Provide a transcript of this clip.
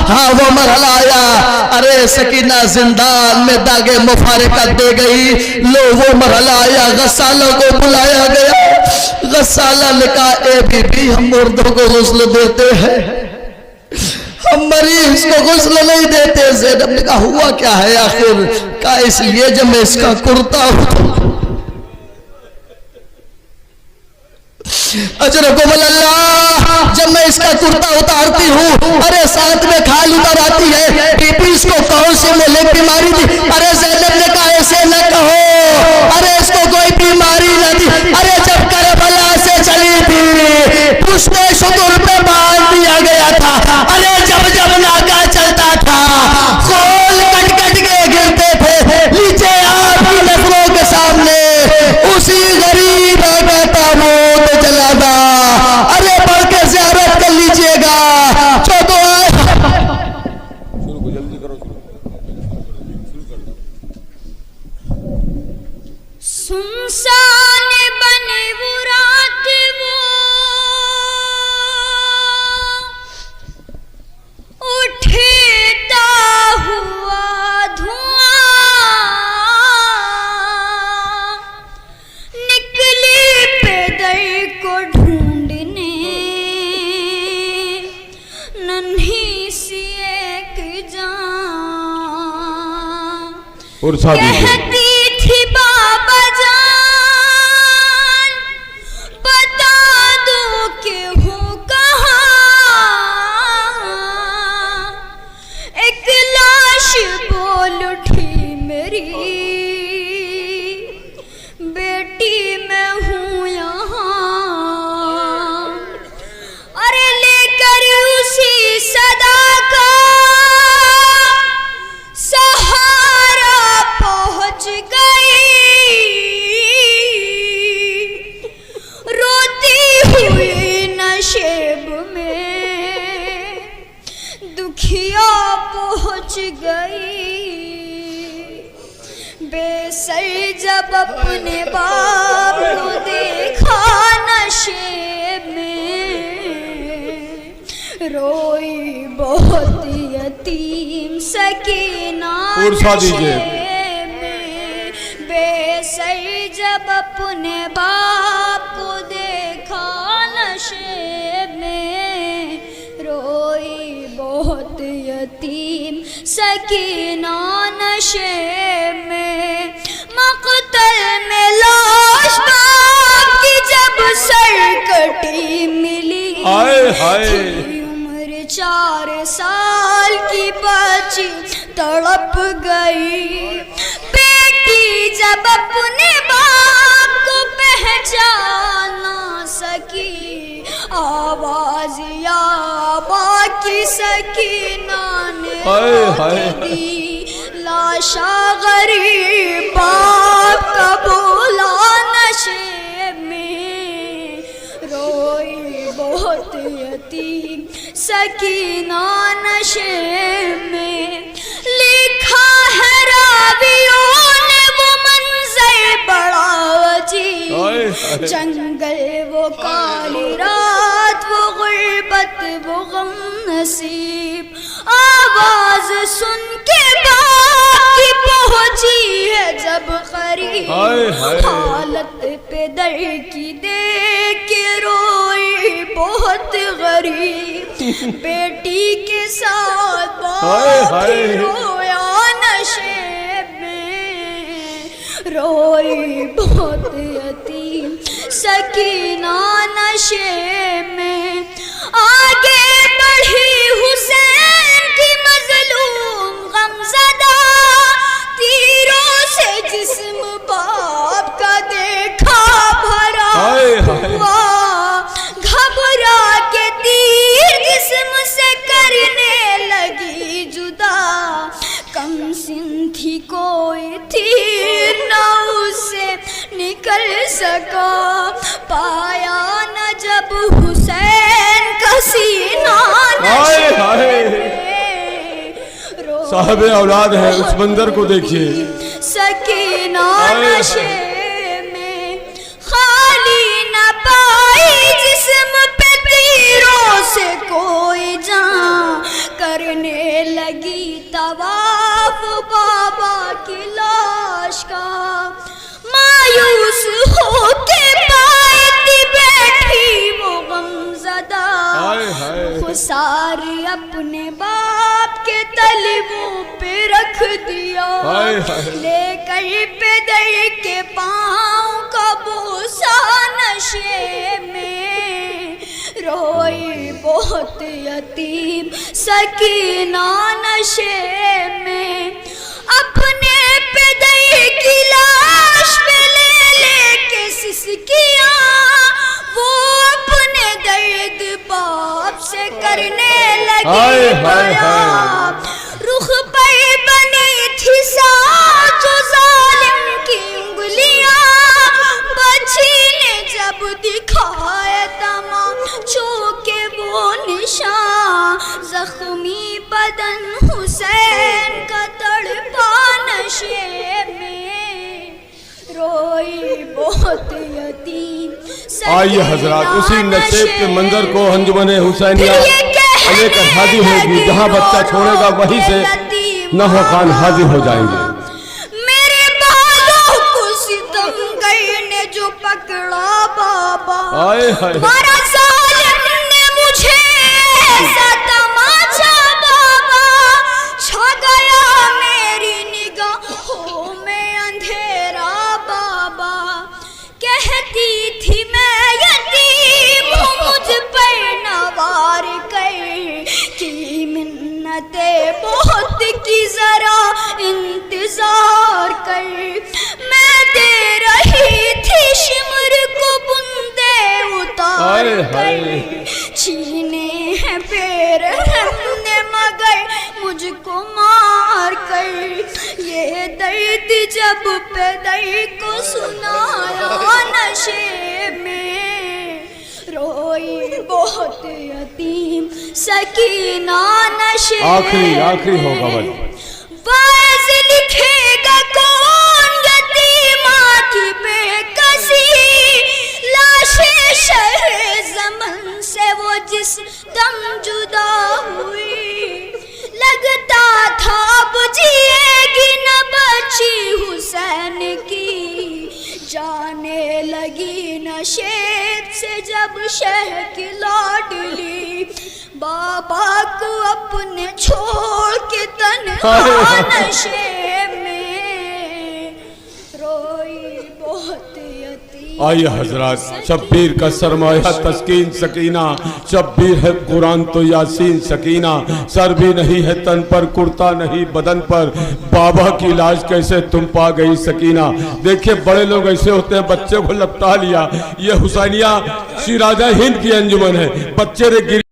हाँ वो मरहला आया। अरे सकीना जिंदान में दागे मुफारिकत दे गई। लो वो मरहला आया, गस्सालों को बुलाया गया। गस्साला ने कहा ए बीबी, हम मुर्दों को गुस्ल देते हैं, हम मरीज को गुस्ल नहीं देते। ज़ैनब ने कहा हुआ क्या है आखिर? कहा इसलिए जब मैं इसका कुर्ता जब मैं इसका कुर्ता उतारती हूँ, अरे साथ में खाल उतर आती है। बीबी इसको कौन सी मुल्क बीमारी थी? अरे ज़ैनब ने कहा ऐसे न कहो, अरे इसको कोई बीमारी न थी। अरे जब करबला से चली थी, पुश्ते शुतुर पे बांध दिया गया था। अरे जब जब नागा चलता था, खोल कट कट के गिरते थे नीचे आपकी नजरों के सामने। उसी गरीब का मौत चला था। अरे बढ़ के ज़ियारत कर लीजिएगा। जो तो जल्दी करो, सुनसान बने वो रात, वो उठता हुआ धुआं, निकली पैदल को ढूंढने नन्ही सी एक जान। कहती थी बाबा जान, बता दो कि हूँ कहाँ। एक लाश बोल उठी मेरी, बेटी मैं हूँ यहाँ। अरे लेकर उसी सदा का सहारा पहुँच गई, रोती हुई नशेब में दुखिया पहुँच गई। बेसर जब अपने बाप को देखा नशेब में, रोई बहुत यतीम सकीना नशेब में। बेसर जब अपने बाप को देखा नशेब में, रोई बहुत यतीम सकीना नशेब में। मक़तल में लाश बाप की जब सरकटी मिली, उम्र 4 साल की बच्ची तड़प गई। बेटी जब अपने बाप को पहचान ना सकी, आवाज या बाकी सकीना ने दी। लाशा गरीब बाप का बोला नशेब में, रोई बहुत यतीम सकीना नशेब में। लिखा है रावियों ने वो मंजर बड़ा अजीब, जंगल वो काली रात, वो गुर्बत वो गम नसीब। आवाज सुन के बाप की पहुंची है जब करीब, हालत पे दर की देख के रोई बहुत गरीब। बेटी के साथ बाप रोया नशेब में, रोई बहुत यतीम सकीना नशेब में। आगे बढ़ी हुसैन की मजलूम गमज़दा, तीरों से जिस्म बाप का देखा भरा हुआ। घबरा के तीर जिस्म से करने लगी जुदा, कम सिन थी कोई तीर न उससे निकल सका। पाया न जब हुसैन का सीना साहब औलाद है, उस मंजर को देखिए। सकीना नशे में खाली न पाई जिस्म पे तीरों से कोई हाय हाय। खुसार अपने बाप के तलवों पे रख दिया, हाय हाय। लेकर पैदल के पाँव का बोसा नशे में, रोई बहुत यतीम सकीना नशे में। अपने पैदल की लाश पे ले के सिसकिया, वो अपने दर्द बाप से करने लगी हाय हाय हाय। बयां। रुख पर बनी थी साज जो जालिम की उंगलियां, बच्ची ने जब दिखाए तमाचों के वो निशान, जख्मी बदन हुसैन का तड़पा नशे में, रोई बहुत यतीम आइए हजरात, उसी नशेब के मंजर को अंजुमन हुसैनिया लेकर हाजिर होगी, जहाँ बच्चा छोड़ेगा वहीं से नहो खान हाजिर हो जाएंगे। मेरे बालों को सितमगर ने जो पकड़ा बाबा, हाय हाय। मारा जालिम ने मुझे ऐसा तमाचा बाबा, छा गया मेरी निगाहों में अंधेरा बाबा। कहती थी मैं यतीम हूँ, मुझ पर नवार कर की मिन्नते बहुत की, जरा इंतजार कर। मैं दे रही थी शिमर को बुंदे उतार हाय हाय। कर, छीने हैं पैर हमने मगर मुझको मार कर। ये दर्द जब पैदल को सुनाया नशे में, रोई बहुत यतीम सकीना नशे में। आखिरी होगा भाई। वाइज लिखेगा कौन यतीमा की बेकसी, लाशे शहर ज़मन से वो जिस दम जुदा हुई, लगता था अब जिएगी न बची हुसैन की, जाने लगी नशे से जब शह की लाडली, बाबा को अपने छोड़ के तन्हा नशे में, रोई बहुत यतीम। आइए हजरात, शब्बीर का सरमाया तस्कीन सकीना, शब्बीर है कुरान तो यासीन सकीना, सर भी नहीं है तन पर, कुर्ता नहीं बदन पर, बाबा की लाज कैसे तुम पा गई सकीना। देखिए बड़े लोग ऐसे होते हैं, बच्चे को लपटा लिया। ये हुसैनिया शिराजा हिंद की अंजुमन है, बच्चे ने गिर